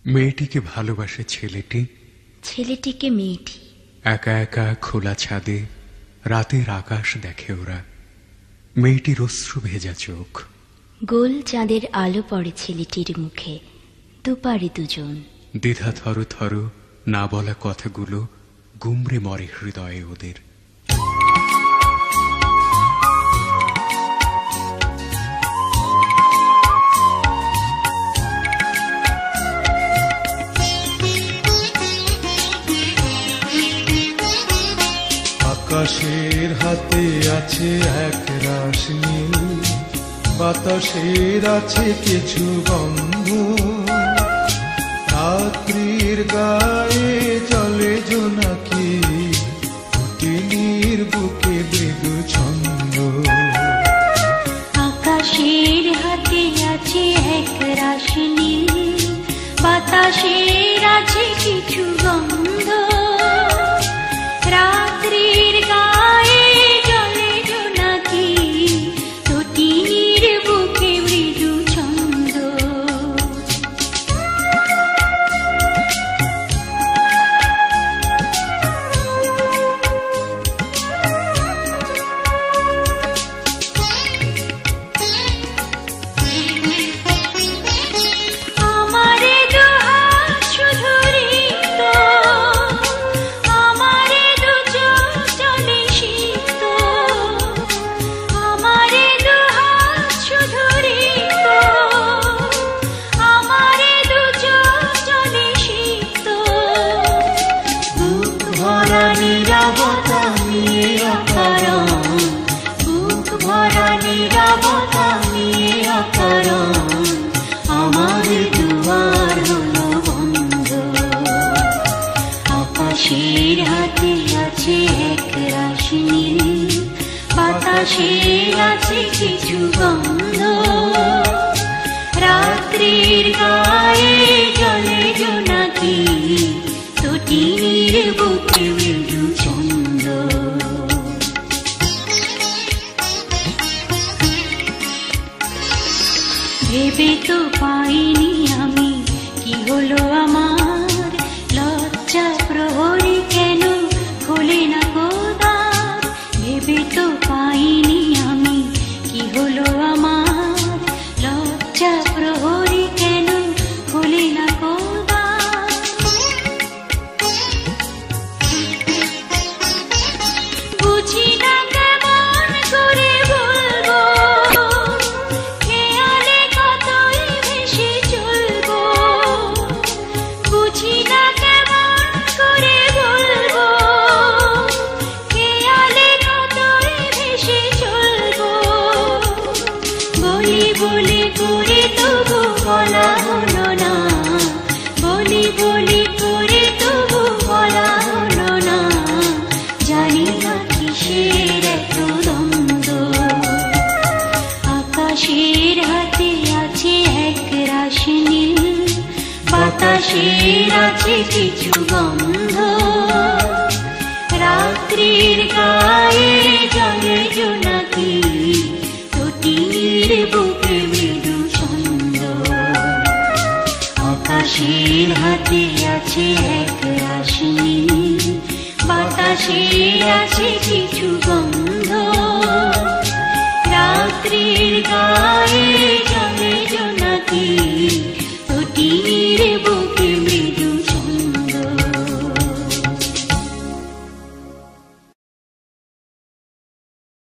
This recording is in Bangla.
মেয়েটিকে ভালোবাসে ছেলেটি, ছেলেটিকে মেয়েটি। একা একা খোলা ছাদে রাতের আকাশ দেখে ওরা। মেয়েটির অশ্রু ভেজা চোখ, গোল চাঁদের আলো পড়ে ছেলেটির মুখে। দুপারে দুজন, দ্বিধা থর থর না বলা কথাগুলো গুমরে মরে হৃদয়ে ওদের। আকাশের হাতে আছে এক রাশ নীল, বাতাসের আছে কিছু গন্ধ, রাত্রির গায়ে চলে জোনাকি, তিনির বুকে মৃদু ছন্দ। আকাশের হাতে আছে এক রাশ নীল, বাতাসের আছে কিছু গন্ধ, রাত্রির গায়ে জলে জোনাকি, তটিনীর বুকে মৃদু ছন্দ। আমারে দুহাত শুধু রিক্ত, আমারে দু চোখ জলে সিক্ত, আমারে দুহাত শুধু রিক্ত, আমারে দু চোখ জলে সিক্ত। বুক ভরা নীরবতা নিয়ে অকারণ, বুক ভরা নীরবতা নিয়ে অকারণ, আমার দুয়ার হলো বন্ধ। আকাশের হাতে আছে এক রাশ নীল, বাতাসের আছে কিছু গন্ধ, রাত্রির গায়ে জলে জোনাকি, তটিনীর বুকে মৃদু ছন্দ। ভেবে তো পাইনি আমি কি হলো আমার, লজ্জা প্রহরী কেন খোলে না গোদার। ভেবে তো পাইনি আমি কি হলো আমার, লজ্জা প্রহরী কেন খোলে না গোদার। বুঝি না কেমন করে বলবো, খেয়ালে কতই ভেসে চলবো। বুঝি না কেমন করে বলবো, খেয়ালে কতই ভেসে চলবো। বলি বলি করে তবু বলা হলো না, বলি বলি করে তবু বলা হলো না। জানি না কিসের এত দ্বন্দ্ব। আকাশের হাতে আছে এক রাশ নীল, বাতাসের আছে কিছু গন্ধ, রাত্রির গায়ে জলে জোনাকি, তটিনীর বুকে মৃদু ছন্দ। আকাশের হাতে আছে এক রাশ নীল, বাতাসের আছে কিছু গন্ধ, রাত্রির গায়ে জলে জোনাকি,